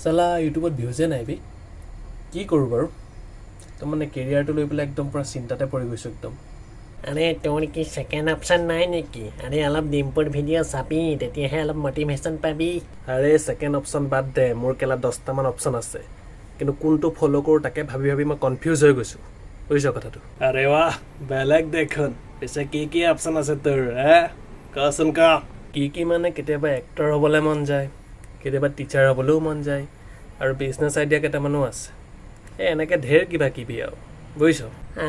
চালা ইউটিউবত ভিউজে নাই বে কি কৰোঁ বাৰু তো মানে কেৰিয়াৰটো লৈ পেলাই একদম পূৰা চিন্তাতে পৰি গৈছোঁ একদম আৰে তোৰ কি সেকেন্ড অপশন নাই নেকি? আৰে অলপ ডিম্পুৰ ভিডিঅ' চাবি তেতিয়াহে অলপ মটিভেশ্যন পাবি। আৰে ছেকেণ্ড অপশ্যন বাদ দে মোৰ কেলা 10টামান অপশ্যন আছে কিন্তু কোনটো ফ'ল' কৰোঁ তাকে ভাবি ভাবি মই কনফিউজ হৈ গৈছোঁ বুজিছ কথাটো আৰে ৱাহ বেলেগ দেখোন পিছে কি অপশ্যন আছে তোৰ কচোন ক কি মানে কেতিয়াবা এক্টৰ হ'বলৈ মন যায় কেতিয়াবা টিচাৰ হ'বলৈও মন যায় আৰু বিজনেছ আইডিয়া কেইটামানো আছে এনেকৈ ঢেৰ কিবা কিবি আৰু বুজিছ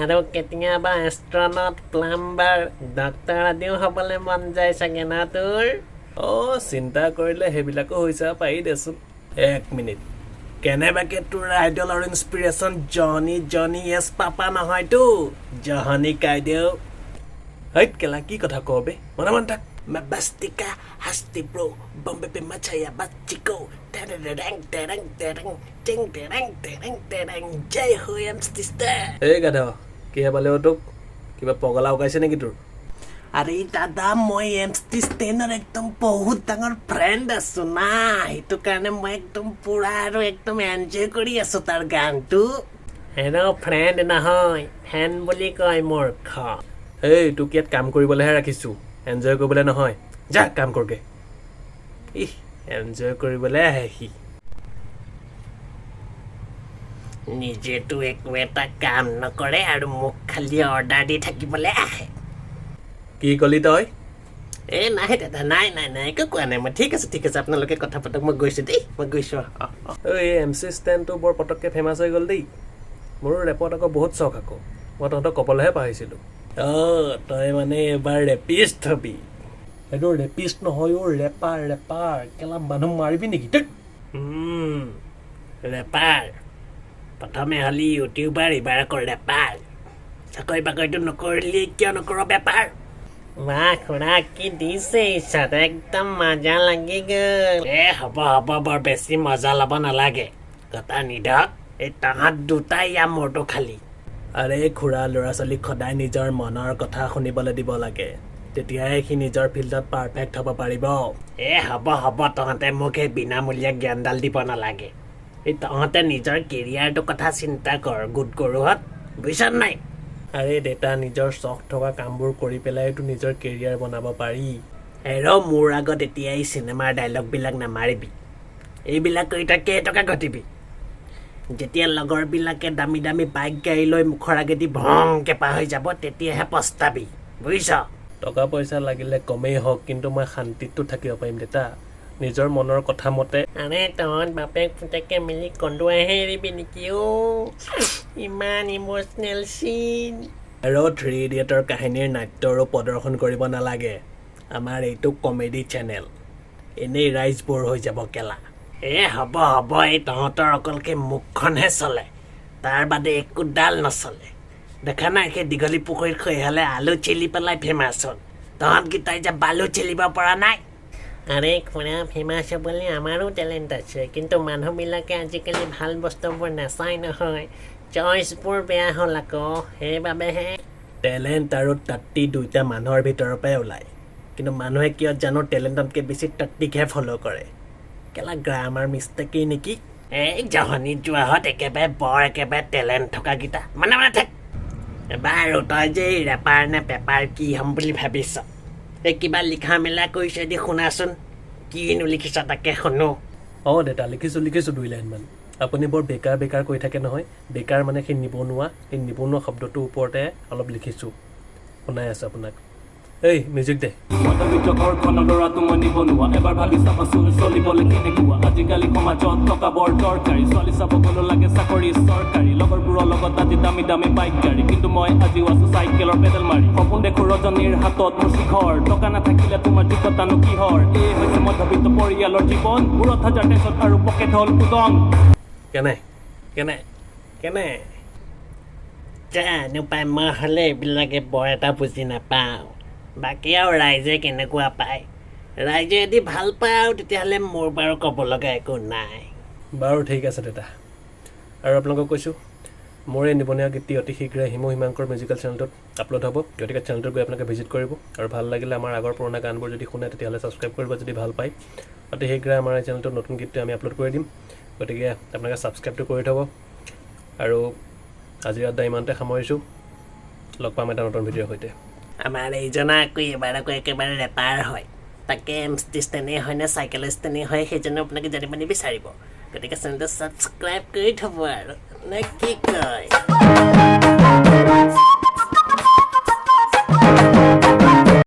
আৰু কেতিয়াবা এষ্ট্ৰনট প্লাম্বাৰ ডক্তৰ আদিও হ'বলৈ মন যায় চাগে না তোৰ? অঁ চিন্তা কৰিলে সেইবিলাকো হৈ যাব পাৰি দেচোন এক মিনিট কেনেবাকে তোৰ আইডল আৰু ইনস্পিৰেশ্যন জনি য়েছ পাপা নহয়তো জহনী কাইদেউ হৈত কেলা কি কথা কওঁ বে মনে মন থাক मैं बस्ती का हस्ती ब्रो बॉम्बे पे मचाया बच्ची को टेरेंग टेरेंग टेरेंग टिंग टेरेंग टेरेंग टेरेंग जय हो एम सिस्टर এই গাধা কিহে পালে তোক কিবা পগলা উকাইছে নেকি তোৰ আৰে দাদা মই এমস্টি ষ্টেনৰ একদম বহুত ডাঙৰ ফ্ৰেণ্ড আছো না সেইটো কাৰণে মই একদম পুৰা আৰু একদম এনজয় কৰি আছো তাৰ গানটো হেনো ফ্ৰেণ্ড নহয় ফেন বুলি কয় মূৰ্খ। এই তোক ইয়াত কাম কৰিবলৈহে ৰাখিছোঁ এনজয় কৰিবলৈ নহয় যা কাম কৰগে এনজয় কৰিবলৈ আহে সি নিজেতো একো এটা কাম নকৰে আৰু মোক খালি অৰ্ডাৰ দি থাকিবলৈ আহে। কি কলি তই নাই দাদা নাই একো কোৱা নাই মই ঠিক আছে আপোনালোকে কথা পাতক মই গৈছোঁ দেই মই গৈছোঁ এই এম চি ষ্টেণ্ডটো বৰ পটককৈ ফেমাছ হৈ গ'ল দেই মোৰো ৰেপত আকৌ বহুত চখ আকৌ মই তহঁতক ক'বলৈহে পাহৰিছিলোঁ তই মানে এবাৰ ৰেপিষ্ট হবি সেইটো ৰেপিষ্ট নহয় ৰেপাৰ কেলা মানুহ মাৰিবি নেকি ৰেপাৰ প্ৰথমে হ'লি ইউটিউবাৰ এইবাৰ আকৌ ৰেপাৰ চাকৰি বাকৰিটো নকৰিলি কিয় নকৰ বেপাৰ বাহ খুৰা কি দিছে ইচ্ছাত একদম মজা লাগি গ'ল হ'ব বৰ বেছি মজা ল'ব নালাগে কথা নিদক এই তাহাঁত দুটাই ইয়াৰ মূৰটো খালি আৰে খুৰা ল'ৰা ছোৱালীক সদায় নিজৰ মনৰ কথা শুনিবলৈ দিব লাগে তেতিয়াহে সি নিজৰ ফিল্ডত পাৰফেক্ট হ'ব পাৰিব হ'ব তহঁতে মোক এই বিনামূলীয়া জ্ঞানডাল দিব নালাগে এই তহঁতে নিজৰ কেৰিয়াৰটোৰ কথা চিন্তা কৰ গুড গৰুহঁত বুজিছ নাই আৰে দেউতা নিজৰ চখ থকা কামবোৰ কৰি পেলাইতো নিজৰ কেৰিয়াৰ বনাব পাৰি মোৰ আগত এতিয়া এই চিনেমাৰ ডাইলগবিলাক নামাৰিবি এইবিলাক কৰি তই কেইটকা ঘটিবি যেতিয়া লগৰবিলাকে দামী দামী বাইক গাড়ী লৈ মুখৰ আগেদি ভংকে পাৰ হৈ যাব তেতিয়াহে পস্তাবি বুজিছ টকা পইচা লাগিলে কমেই হওক কিন্তু মই শান্তিতো থাকিব পাৰিম দেউতা নিজৰ মনৰ কথা মতে আৰে তহঁত বাপেক পুতেকে মিলি কন্দুৱাইহে এৰিবি নেকি ইমান ইম'চনেল চিন আৰু 3 ইডিয়টৰ কাহিনীৰ নাট্যৰো প্ৰদৰ্শন কৰিব নালাগে আমাৰ এইটো কমেডি চেনেল এনেই ৰাইজ বৰ হৈ যাব কেলা হ'ব এই তহঁতৰ অকলকে মুখখনহে চলে তাৰ বাদে একো ডাল নচলে দেখা নাই সেই দীঘলী পুখুৰীত খৈহালে আলু চেলি পেলাই ফেমাছ হ'ল তহঁতকেইটাই যে বালু চেলিব পৰা নাই আৰে খুৰা ফেমাছ হ'বলৈ আমাৰো টেলেণ্ট আছে কিন্তু মানুহবিলাকে আজিকালি ভাল বস্তুবোৰ নাচায় নহয় চইচবোৰ বেয়া হ'ল আকৌ সেইবাবেহে টেলেণ্ট আৰু তাত্তি দুইটা মানুহৰ ভিতৰৰ পৰাই ওলায় কিন্তু মানুহে কিয় জানো টেলেণ্টতকৈ বেছি তাত্তিকহে ফ'ল' কৰে কেলা গ্ৰামাৰ মিষ্টেকেই নেকি এই জহনী যোৱাহঁত একেবাৰে টেলেণ্ট থকাকেইটা মানে থাক বাৰু তই যে এই ৰেপাৰ নে পেপাৰ কি হ'ম বুলি ভাবিছ এই কিবা লিখা মেলা কৰিছে দি শুনাচোন কিনো লিখিছ তাকে শুনো দেউতা লিখিছোঁ 2 লাইনমান আপুনি বৰ বেকাৰ কৈ থাকে নহয় বেকাৰ মানে সেই নিবনুৱা শব্দটোৰ ওপৰতে অলপ লিখিছোঁ শুনাই আছোঁ আপোনাক এই মিউজিক দে মধ্যবিত্ত ঘৰখনৰ ল'ৰাটো মই নিবনুৱা এবাৰ ভাবি চাবাচোন চলিবলৈ কেনেকুৱা আজিকালি সমাজত টকা বৰ দৰকাৰী ছোৱালী চাব গ'লো লাগে চাকৰি চৰকাৰী লগৰবোৰৰ লগত আজি দামী বাইক গাড়ী কিন্তু মই আজিও আছো চাইকেলৰ পেডেল মাৰি সপোন দেখো ৰজনীৰ হাতত মোৰ শিখৰ টকা নাথাকিলে তোমাৰ যোগ্যতানো কিহৰ এই হৈছে মধ্যবিত্ত পৰিয়ালৰ জীৱন মূৰত হাজাৰ টেনচন আৰু পকেট হ'ল উদং কেনে জানো পাই মই হ'লে এইবিলাকে বৰ এটা বুজি নাপাওঁ বাকী আৰু ৰাইজে কেনেকুৱা পায় ৰাইজে যদি ভাল পায় আৰু তেতিয়াহ'লে মোৰ বাৰু ক'ব লগা একো নাই বাৰু ঠিক আছে দেউতা আৰু আপোনালোকক কৈছোঁ মোৰ এই নিবনুৱা গীতটি অতি শীঘ্ৰে হিমাংকৰ মিউজিকেল চেনেলটোত আপলোড হ'ব গতিকে চেনেলটোত গৈ আপোনালোকে ভিজিট কৰিব আৰু ভাল লাগিলে আমাৰ আগৰ পুৰণা গানবোৰ যদি শুনে তেতিয়াহ'লে ছাবস্ক্ৰাইব কৰিব যদি ভাল পায় অতি শীঘ্ৰে আমাৰ এই চেনেলটোত নতুন গীতটো আমি আপলোড কৰি দিম গতিকে আপোনালোকে ছাবস্ক্ৰাইবটো কৰি থ'ব আৰু আজিৰ আড্ডা ইমানতে সামৰিছোঁ লগ পাম এটা নতুন ভিডিঅ'ৰ সৈতে আমাৰ এইজনা আকৌ এবাৰ আকৌ একেবাৰে ৰেপাৰ হয় তাকে ষ্টেণ্ডেই হয় নে চাইকেল ষ্টেণ্ডেই হয় সেইজনে আপোনালোকে জানিব নিবিচাৰিব গতিকে চেনেলটো ছাবস্ক্ৰাইব কৰি থ'ব আৰু নে কি কয়